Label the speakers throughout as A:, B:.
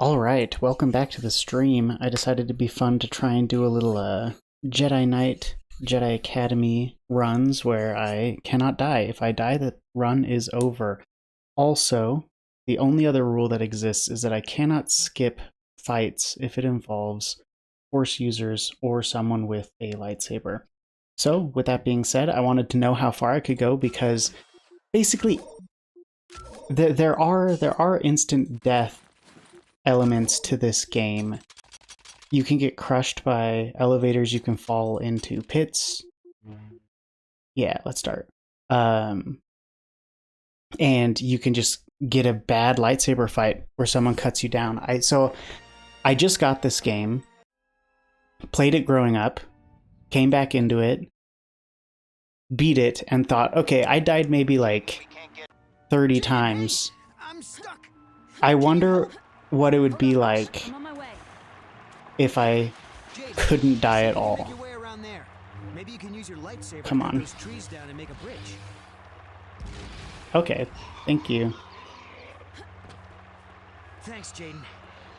A: Alright, welcome back to the stream. I decided it'd be fun to try and do a little Jedi Knight, Jedi Academy runs where I cannot die. If I die, the run is over. Also, the only other rule that exists is that I cannot skip fights if it involves Force users or someone with a lightsaber. So, with that being said, I wanted to know how far I could go because basically there are instant death elements to this game. You can get crushed by elevators, you can fall into pits. Yeah, let's start. And you can just get a bad lightsaber fight where someone cuts you down. I just got this game, played it growing up, came back into it, beat it, and thought, okay, I died maybe like 30 times. I wonder what it would be like if I couldn't die at all. Come on. Okay, thank you.
B: Thanks, Jaden.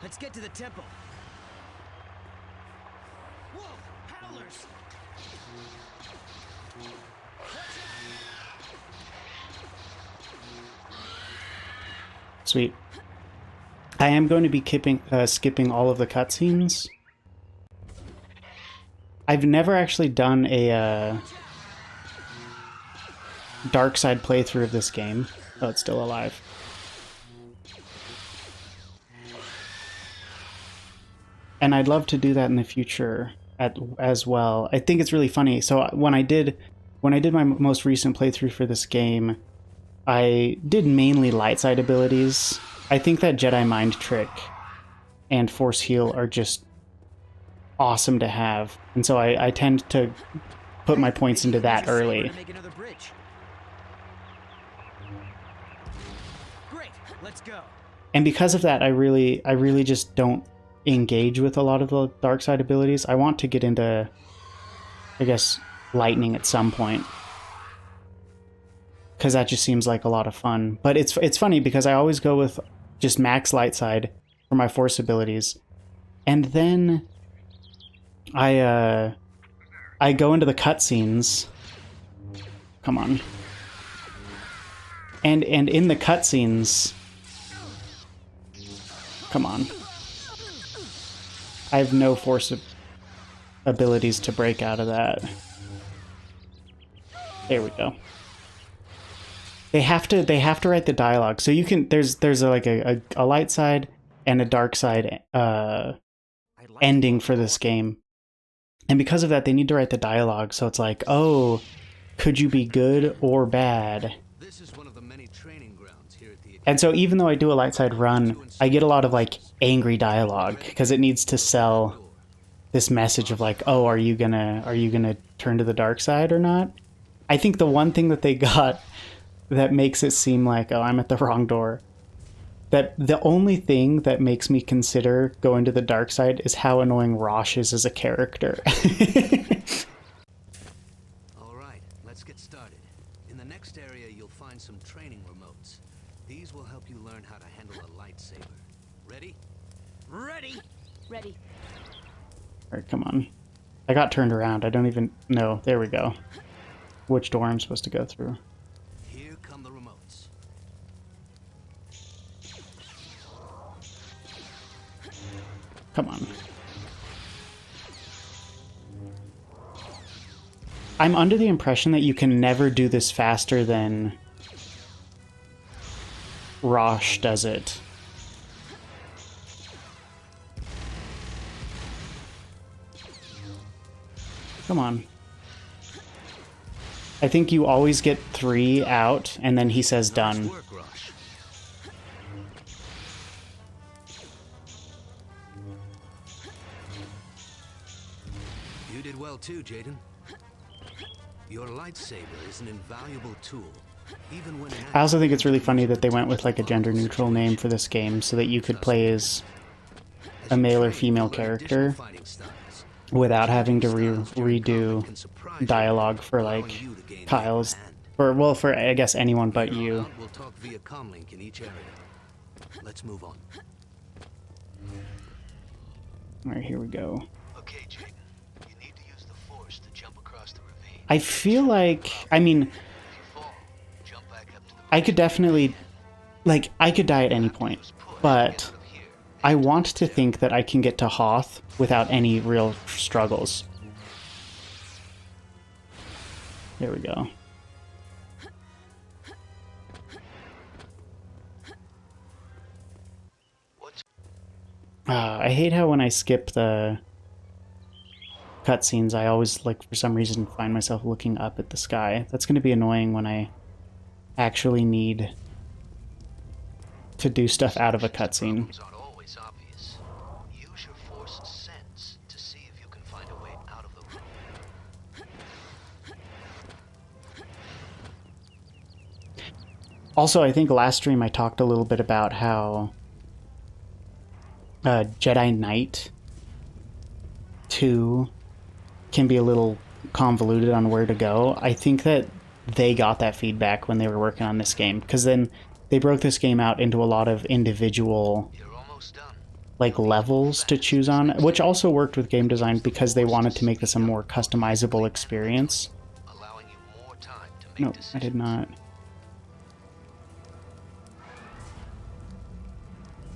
B: Let's get to the temple. Whoa, howlers!
A: Sweet. I am going to be skipping all of the cutscenes. I've never actually done a dark side playthrough of this game. Oh, it's still alive. And I'd love to do that in the future as well. I think it's really funny. So when I did my most recent playthrough for this game, I did mainly light side abilities. I think that Jedi Mind Trick and Force Heal are just awesome to have, and so I tend to put my points into that early.
B: Great, let's go.
A: And because of that, I really just don't engage with a lot of the dark side abilities. I want to get into, I guess, lightning at some point, because that just seems like a lot of fun. But it's funny because I always go with just max light side for my force abilities, and then I go into the cutscenes. Come on. And in the cutscenes, come on. I have no force abilities to break out of that. There we go. They have to write the dialogue. So you can there's a light side and a dark side ending for this game. And because of that, they need to write the dialogue. So it's like, oh, could you be good or bad?
B: This is one of the many training grounds here at the
A: And so even though I do a light side run, I get a lot of like angry dialogue because it needs to sell this message of like, oh, are you gonna turn to the dark side or not? I think the one thing that they got that makes it seem like, oh, I'm at the wrong door, that the only thing that makes me consider going to the dark side is how annoying Rosh is as a character.
B: All right, let's get started. In the next area, you'll find some training remotes. These will help you learn how to handle a lightsaber. Ready? Ready! Ready.
A: All right, come on. I got turned around. I don't even know. There we go. Which door I'm supposed to go through.
B: Here come the remotes.
A: Come on. I'm under the impression that you can never do this faster than Rosh does it. Come on. I think you always get 3 out, and then he says done.
B: Nice work, Rosh. You did well too, Jaden. Your lightsaber is an invaluable tool, even when
A: I also think it's really funny that they went with like a gender-neutral name for this game so that you could play as a male or female character without having to redo dialogue for like Kyle's, or well, for I guess anyone but you.
B: We'll talk via comlink in each area. Let's move on.
A: Alright, here we go.
B: Okay, Jaden. You need to use the force to jump across the ravine.
A: I feel like, I mean,
B: If you fall, jump back up to the
A: I could definitely, like, I could die at any point, but I want to think that I can get to Hoth without any real struggles. There we go. I hate how when I skip the cutscenes, I always, like, for some reason, find myself looking up at the sky. That's going to be annoying when I actually need to do stuff out of a cutscene.
B: aren't always obvious. Use your force sense to see if you can find a way out of the room.
A: Also, I think last stream I talked a little bit about how Jedi Knight 2 can be a little convoluted on where to go. I think that they got that feedback when they were working on this game, because then they broke this game out into a lot of individual like levels to choose on, which also worked with game design because they wanted to make this a more customizable experience. Nope, I did not.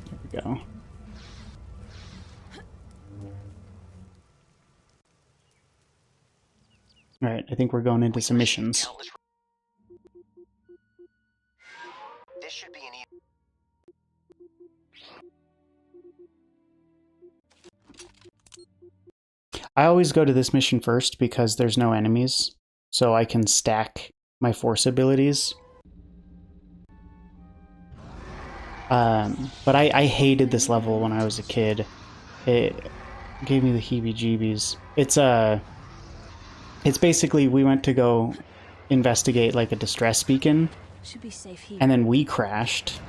A: There we go. Alright, I think we're going into some missions.
B: This should be an
A: I always go to this mission first because there's no enemies, so I can stack my force abilities. But I hated this level when I was a kid. It gave me the heebie-jeebies. It's basically we went to go investigate like a distress beacon,
C: should be safe here.
A: and then we crashed,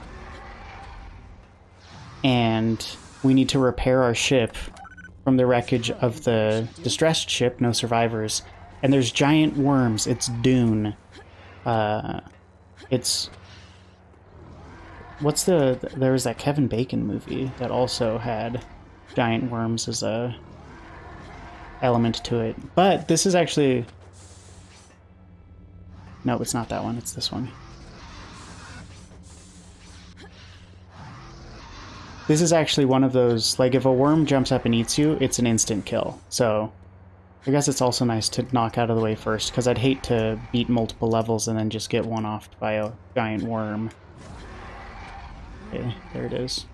A: and we need to repair our ship from the wreckage of the distressed ship. No survivors, and there's giant worms. It's Dune. It's there was that Kevin Bacon movie that also had giant worms as a element to it. But this is actually... No, it's not that one. It's this one. This is actually one of those, like, if a worm jumps up and eats you, it's an instant kill. So I guess it's also nice to knock out of the way first, because I'd hate to beat multiple levels and then just get one-offed by a giant worm. Okay, there it is.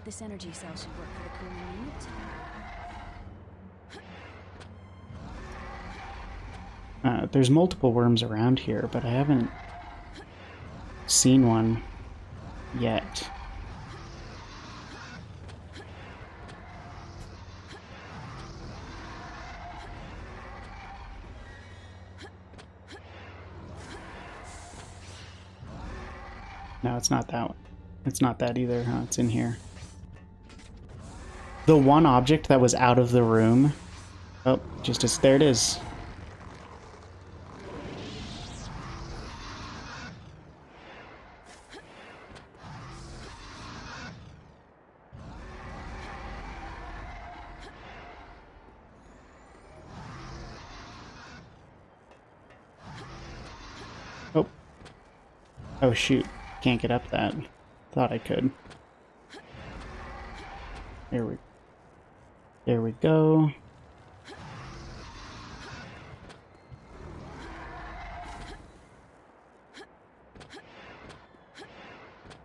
C: This energy cell should work for the cooling unit.
A: There's multiple worms around here, but I haven't seen one yet. No, it's not that one. It's not that either, huh? It's in here. The one object that was out of the room... Oh, there it is. Oh. Oh, shoot. Can't get up that. Thought I could. There we go.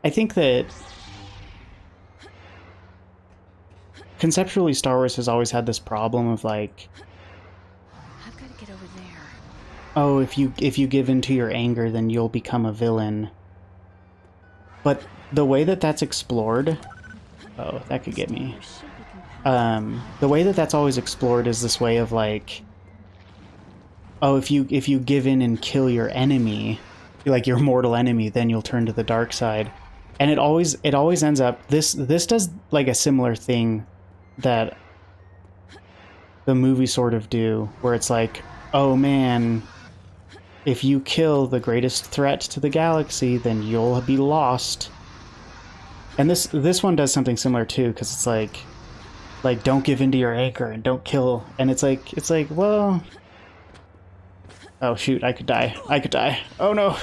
A: I think that conceptually Star Wars has always had this problem of like,
C: I've got to get over there.
A: oh, if you give in to your anger, then you'll become a villain. But the way that that's explored, oh, that could get me. The way that that's always explored is this way of like, oh, if you give in and kill your enemy, like your mortal enemy, then you'll turn to the dark side. And it always ends up, this does like a similar thing that the movies sort of do, where it's like, oh man, if you kill the greatest threat to the galaxy, then you'll be lost. And this one does something similar too, because it's like don't give in to your anger and don't kill. And it's like well, oh shoot, I could die. I could die. Oh no.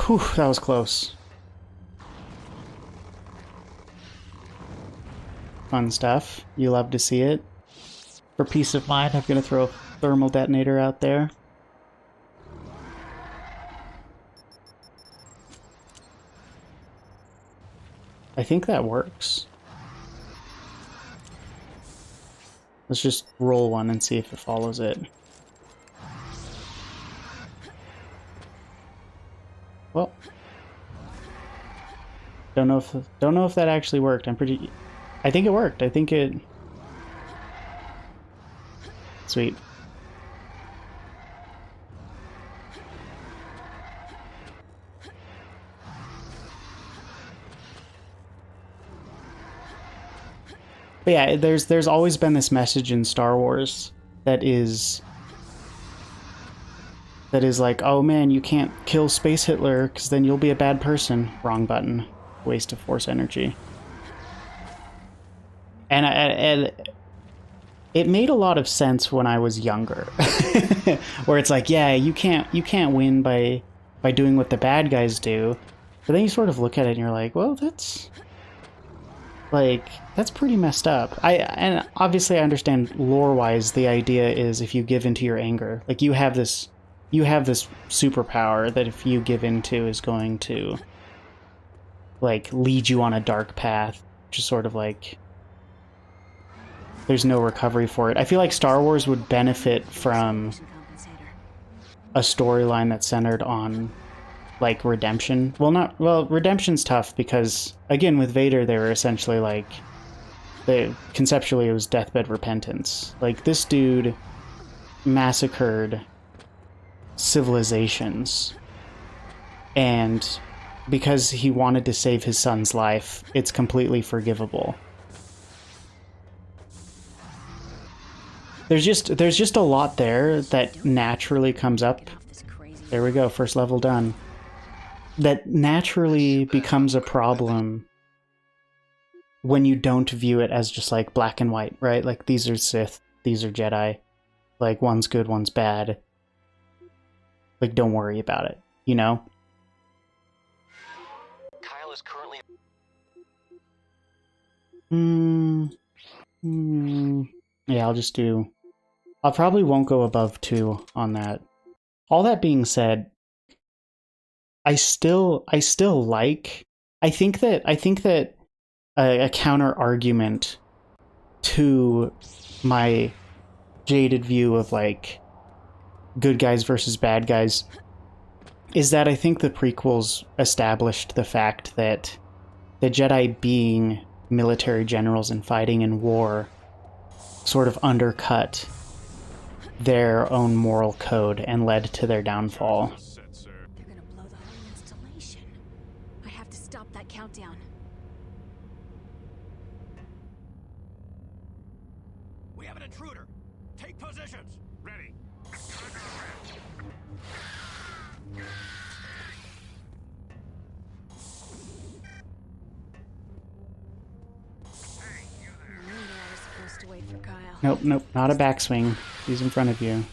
A: Whew, that was close. Fun stuff. You love to see it. For peace of mind, I'm gonna throw a thermal detonator out there. I think that works. Let's just roll one and see if it follows it. Well, don't know if that actually worked. I think it worked. I think it. Sweet. But yeah, there's always been this message in Star Wars that is like, oh man, you can't kill Space Hitler because then you'll be a bad person. Wrong button. Waste of Force energy. And it made a lot of sense when I was younger, where it's like, yeah, you can't win by doing what the bad guys do, but then you sort of look at it and you're like, well, that's pretty messed up. And obviously I understand lore-wise the idea is if you give into your anger, like you have this superpower that if you give into is going to like lead you on a dark path, which is sort of like there's no recovery for it. I feel like Star Wars would benefit from a storyline that's centered on like redemption. Well, redemption's tough because again with Vader they were essentially like conceptually it was deathbed repentance. Like this dude massacred civilizations, and because he wanted to save his son's life, it's completely forgivable. There's just a lot there that naturally comes up. There we go, first level done. That naturally becomes a problem when you don't view it as just like black and white, right? Like these are Sith, these are Jedi. Like one's good, one's bad. Like don't worry about it, you know?
D: Kyle is currently...
A: Yeah, I'll probably won't go above 2 on that. All that being said, I think that a counter argument to my jaded view of like good guys versus bad guys is that I think the prequels established the fact that the Jedi being military generals and fighting in war sort of undercut their own moral code and led to their downfall.
C: They're gonna blow the whole installation. I have to stop that countdown.
D: We have an intruder! Take positions! Ready!
C: I knew I was supposed to wait for Kyle.
A: Nope, not a backswing. He's in front of you.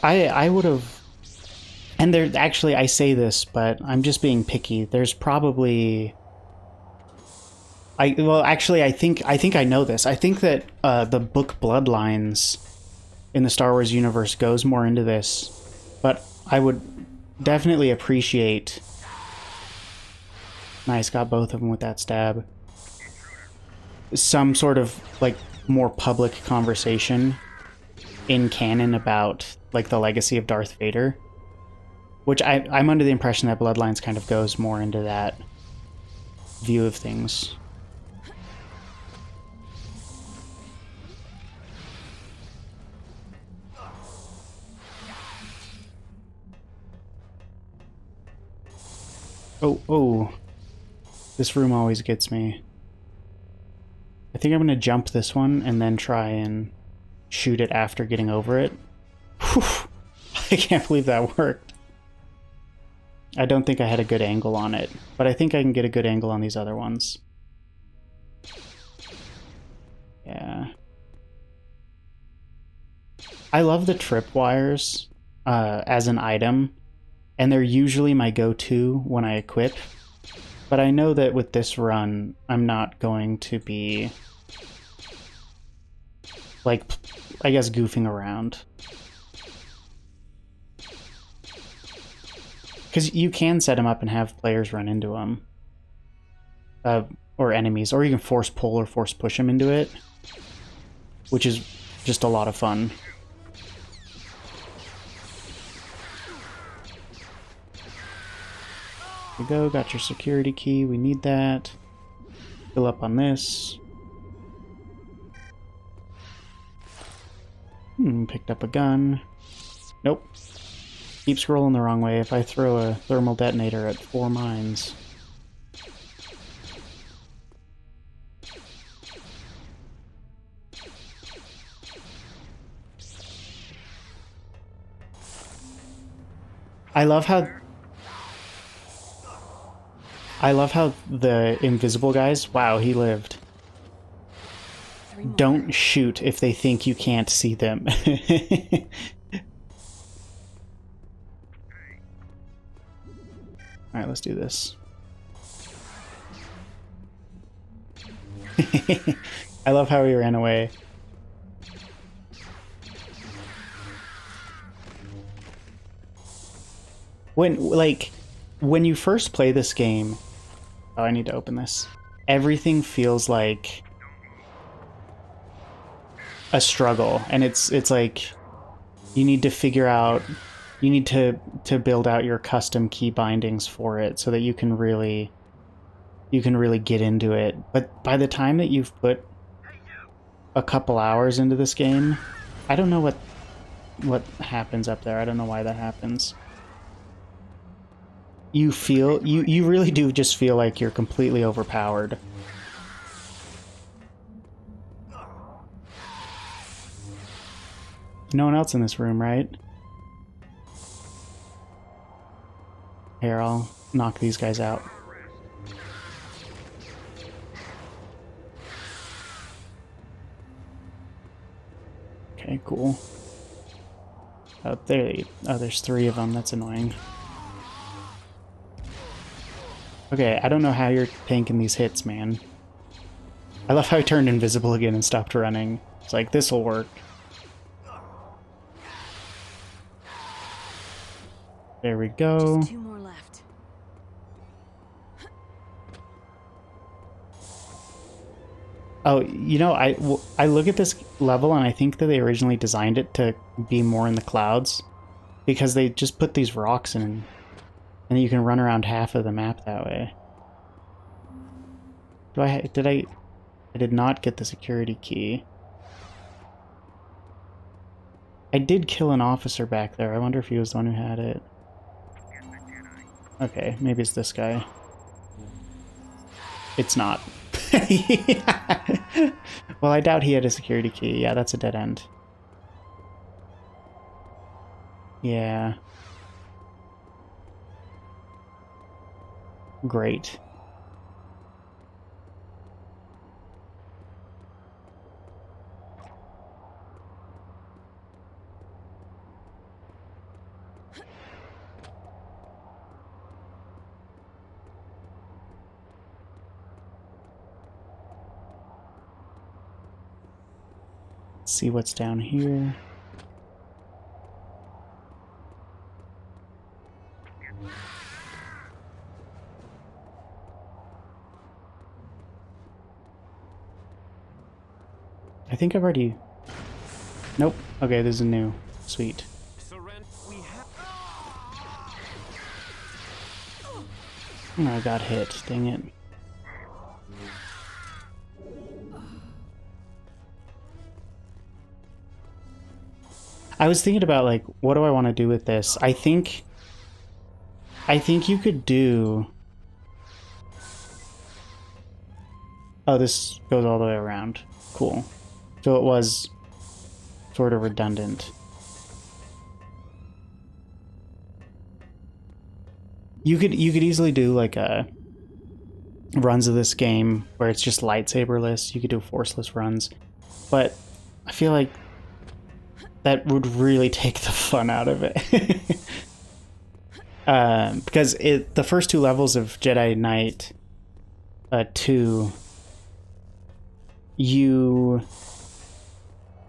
A: I would have, and there actually I say this, but I'm just being picky. There's probably, I think I know this. I think that the book Bloodlines in the Star Wars universe goes more into this, but I would definitely appreciate. Nice, got both of them with that stab. Some sort of like more public conversation in canon about like the legacy of Darth Vader, which I'm under the impression that Bloodlines kind of goes more into that view of things. Oh, this room always gets me. I think I'm going to jump this one and then try and shoot it after getting over it. Whew. I can't believe that worked. I don't think I had a good angle on it, but I think I can get a good angle on these other ones. Yeah. I love the tripwires as an item, and they're usually my go-to when I equip. But I know that with this run, I'm not going to be, like, I guess goofing around. Because you can set them up and have players run into them. Or enemies, or you can force pull or force push them into it, which is just a lot of fun. Here we go, got your security key, we need that. Fill up on this. Picked up a gun. Nope. Keep scrolling the wrong way if I throw a thermal detonator at 4 mines. I love how the invisible guys, wow, he lived. Don't shoot if they think you can't see them. Alright, let's do this. I love how he ran away. When you first play this game... Oh, I need to open this. Everything feels like a struggle, and it's like you need to figure out, you need to build out your custom key bindings for it so that you can really get into it. But by the time that you've put a couple hours into this game, I don't know what happens up there. I don't know why that happens. You really do just feel like you're completely overpowered. No one else in this room, right? Here, I'll knock these guys out. Okay, cool. Oh, there's 3 of them. That's annoying. Okay, I don't know how you're tanking these hits, man. I love how he turned invisible again and stopped running. It's like, this'll work. There we go.
C: Just 2 more left.
A: Oh, you know, I look at this level and I think that they originally designed it to be more in the clouds, because they just put these rocks in, and you can run around half of the map that way. I did not get the security key. I did kill an officer back there. I wonder if he was the one who had it. Okay, maybe it's this guy. It's not. Well, I doubt he had a security key. Yeah, that's a dead end. Yeah. Great. Let's see what's down here. I think I've already... Nope. Okay, this is new. Sweet. Oh, I got hit. Dang it. I was thinking about, like, what do I want to do with this? I think you could do... Oh, this goes all the way around. Cool. So it was sort of redundant. You could easily do like runs of this game where it's just lightsaberless. You could do forceless runs, but I feel like that would really take the fun out of it. Because the first two levels of Jedi Knight 2, you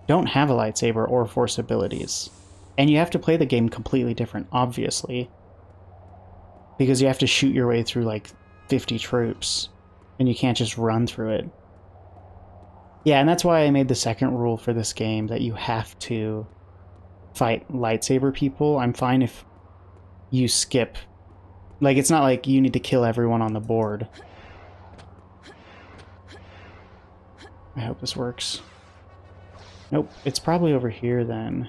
A: don't have a lightsaber or force abilities. And you have to play the game completely different, obviously. Because you have to shoot your way through like 50 troops. And you can't just run through it. Yeah, and that's why I made the second rule for this game, that you have to fight lightsaber people. I'm fine if you skip. Like, it's not like you need to kill everyone on the board. I hope this works. Nope, it's probably over here then.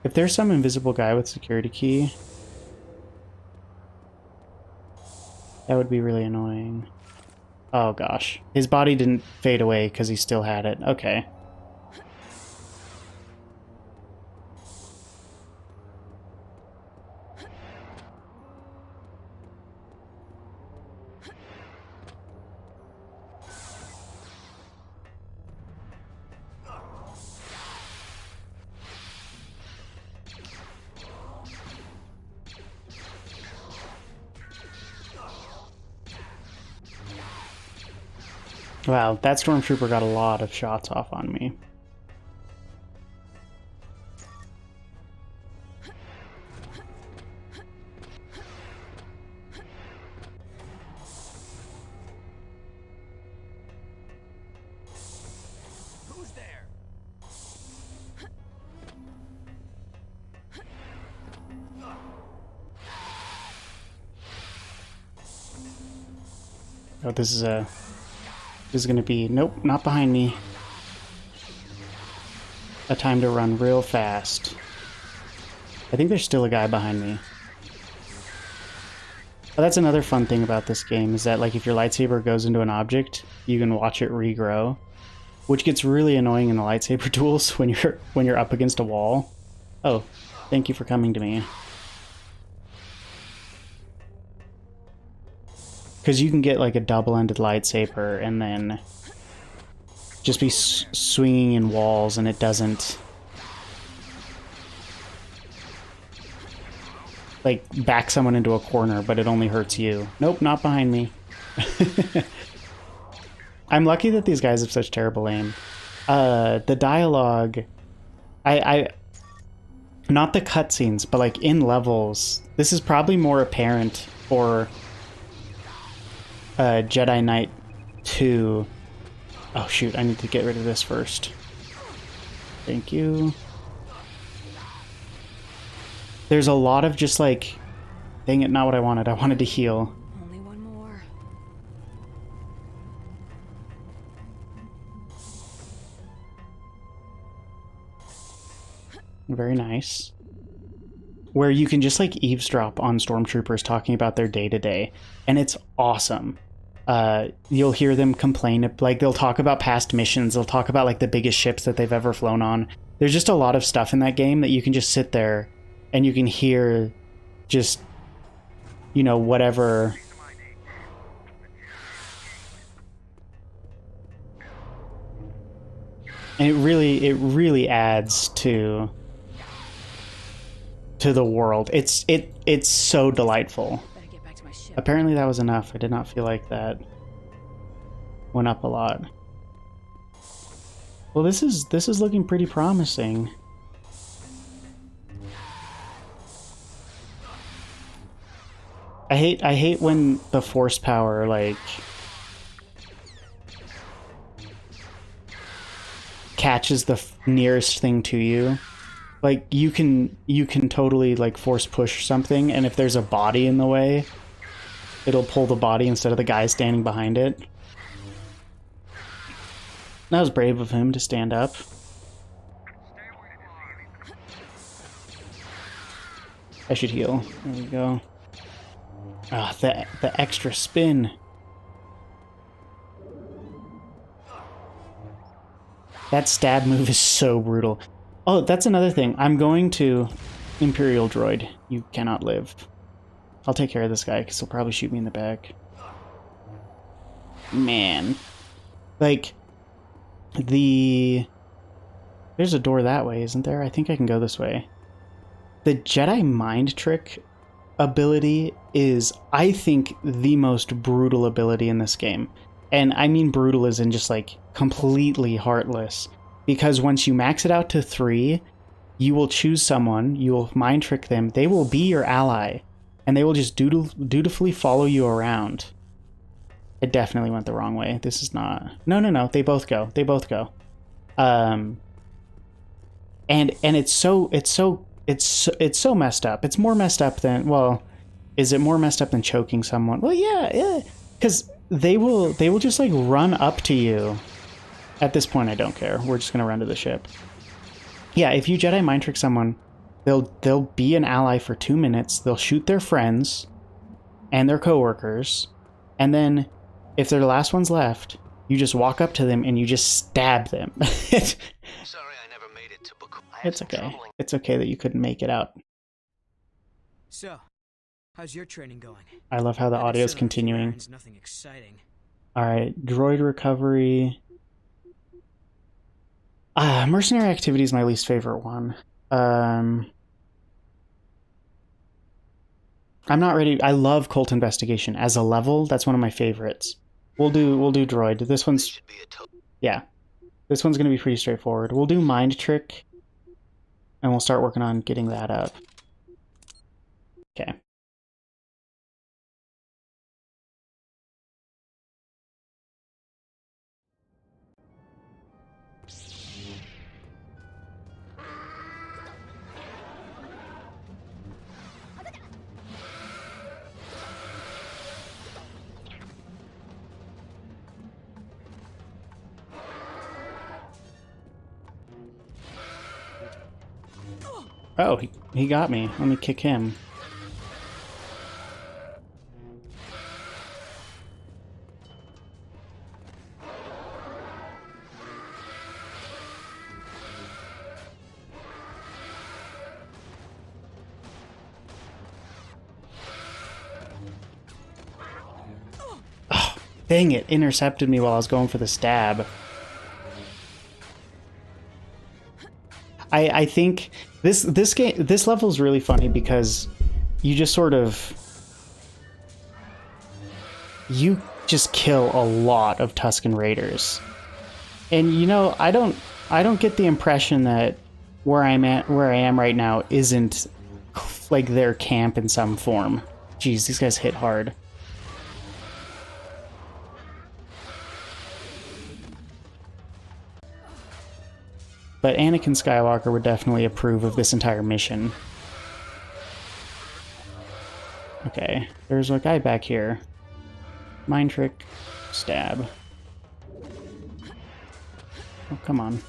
A: If there's some invisible guy with security key, that would be really annoying. Oh gosh. His body didn't fade away because he still had it. Okay. Wow, that stormtrooper got a lot of shots off on me.
D: Who's there?
A: Oh, this is gonna be, nope, not behind me. A time to run real fast. I think there's still a guy behind me. But that's another fun thing about this game, is that like if your lightsaber goes into an object, you can watch it regrow, which gets really annoying in the lightsaber duels when you're up against a wall. Oh, thank you for coming to me. Because you can get like a double-ended lightsaber and then just be swinging in walls and it doesn't like back someone into a corner, but it only hurts you. Nope, not behind me. I'm lucky that these guys have such terrible aim. The dialogue, I not the cutscenes, but like in levels, this is probably more apparent for Jedi Knight 2. Oh shoot, I need to get rid of this first. Thank you. There's a lot of just like, dang it, not what I wanted. I wanted to heal.
C: Only one more.
A: Very nice. Where you can just like eavesdrop on stormtroopers talking about their day-to-day, and it's awesome. You'll hear them complain, like they'll talk about past missions, they'll talk about like the biggest ships that they've ever flown on. There's just a lot of stuff in that game that you can just sit there and you can hear just, you know, whatever. And it really adds to the world. It's so delightful.
C: Better get back to my ship.
A: Apparently that was enough. I did not feel like that went up a lot. Well, this is looking pretty promising. I hate when the force power like catches the nearest thing to you. Like you can totally like force push something, and if there's a body in the way, it'll pull the body instead of the guy standing behind it. That was brave of him to stand up.
D: Stay
A: I should heal. There we go. Ah, the extra spin. That stab move is so brutal. Oh, that's another thing. I'm going to Imperial Droid. You cannot live. I'll take care of this guy because he'll probably shoot me in the back. Man. Like, there's a door that way, isn't there? I think I can go this way. The Jedi mind trick ability is, I think, the most brutal ability in this game. And I mean brutal as in just like completely heartless. Because once you max it out to 3, you will choose someone, you will mind trick them, they will be your ally, and they will just dutifully follow you around. It definitely went the wrong way. This is not... No, they both go. They both go. And it's so messed up. It's more messed up than... Well, is it more messed up than choking someone? Well, yeah. Because they will just like run up to you. At this point, I don't care. We're just gonna run to the ship. Yeah, if you Jedi mind trick someone, they'll be an ally for 2 minutes. They'll shoot their friends and their coworkers, and then if they're the last ones left, you just walk up to them and you just stab them.
B: Sorry I never made it to Baku.
A: It's okay. It's okay that you couldn't make it out.
E: So, how's your training going?
A: I love how the audio's continuing.
E: Nothing exciting.
A: Alright, droid recovery. Mercenary activity is my least favorite one. I'm not ready. I love cult investigation as a level. That's one of my favorites. We'll do droid. This one's, yeah, this one's gonna be pretty straightforward. We'll do mind trick, and we'll start working on getting that up. Okay. Oh, he got me. Let me kick him. Oh, dang it. Intercepted me while I was going for the stab. I think this level is really funny because you just sort of kill a lot of Tusken Raiders, and you know I don't get the impression that where I am right now isn't like their camp in some form. Jeez, these guys hit hard. But Anakin Skywalker would definitely approve of this entire mission. Okay, there's a guy back here. Mind trick, stab. Oh, come on.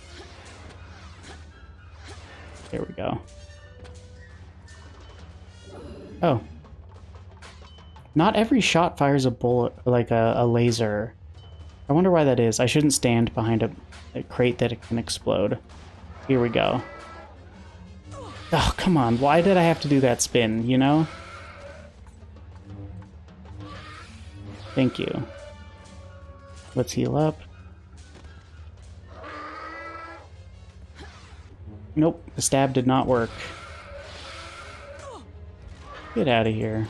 A: There we go. Oh. Not every shot fires a bullet, like a laser. I wonder why that is. I shouldn't stand behind a crate that it can explode. Here we go. Oh, come on. Why did I have to do that spin, you know? Thank you. Let's heal up. Nope, the stab did not work. Get out of here.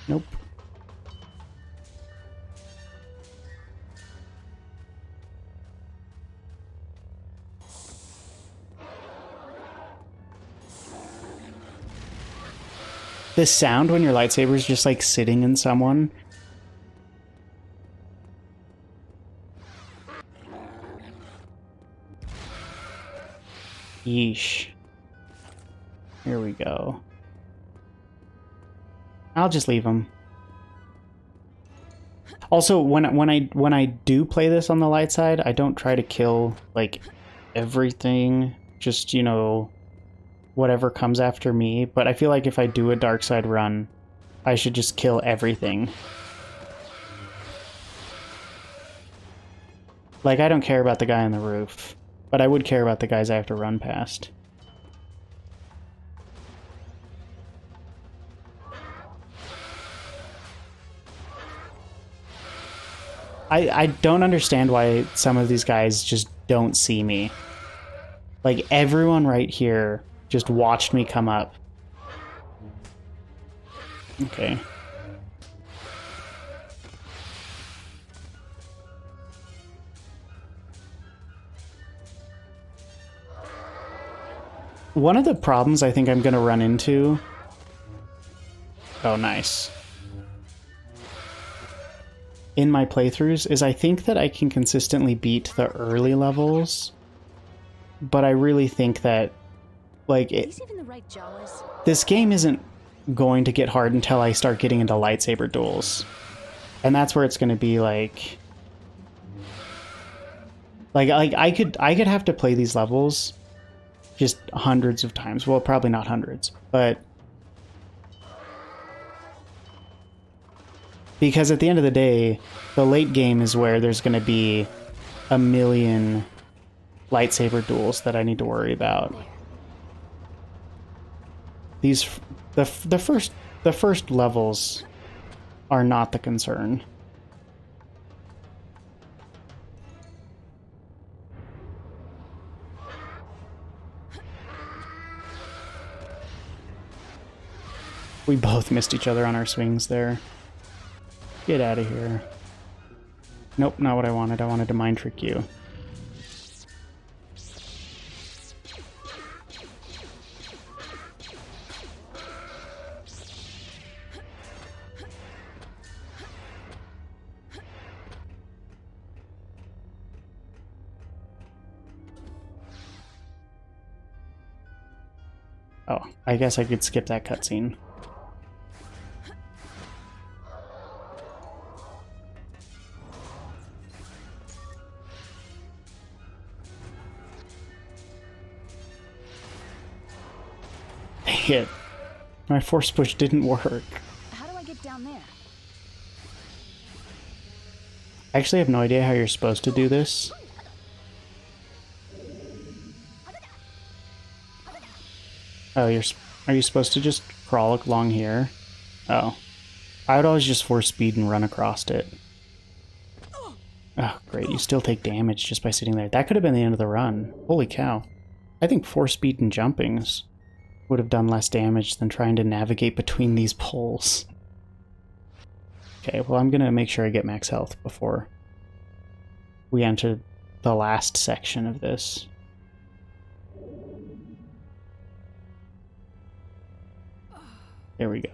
A: Nope. This sound when your lightsaber is just like sitting in someone. Yeesh. Here we go. I'll just leave him. Also, when I do play this on the light side, I don't try to kill like everything. Just, you know, whatever comes after me. But I feel like if I do a dark side run, I should just kill everything. Like, I don't care about the guy on the roof, but I would care about the guys I have to run past. I don't understand why some of these guys just don't see me. Like, everyone right here just watched me come up. Okay. One of the problems I think I'm going to run into... Oh, nice. In my playthroughs is I think that I can consistently beat the early levels, but I really think that, like,
C: Even the right Jawas.
A: this game isn't going to get hard until I start getting into lightsaber duels. And that's where it's going to be like I could have to play these levels just hundreds of times. Well, probably not hundreds, but because at the end of the day, the late game is where there's going to be a million lightsaber duels that I need to worry about. These the first levels are not the concern. We both missed each other on our swings there. Get out of here. Nope, not what I wanted. I wanted to mind trick you. Oh, I guess I could skip that cutscene. Dang it. My force push didn't work.
C: How do I get down there?
A: I actually have no idea how you're supposed to do this. Oh, are you supposed to just crawl along here? Oh. I would always just force speed and run across it. Oh, great. You still take damage just by sitting there. That could have been the end of the run. Holy cow. I think force speed and jumpings would have done less damage than trying to navigate between these poles. Okay, well, I'm going to make sure I get max health before we enter the last section of this. There we go.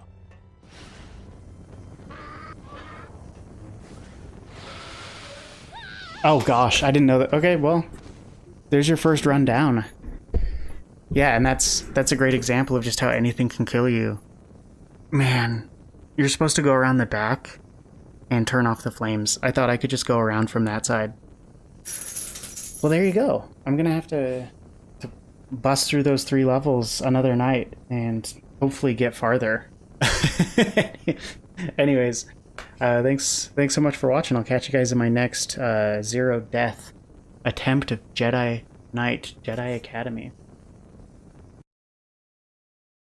A: Oh gosh, I didn't know that. Okay, well, there's your first run down. Yeah, and that's a great example of just how anything can kill you. Man, you're supposed to go around the back and turn off the flames. I thought I could just go around from that side. Well, there you go. I'm gonna have to bust through those 3 levels another night and hopefully get farther. Anyways, thanks so much for watching. I'll catch you guys in my next 0 death attempt of Jedi Knight, Jedi Academy.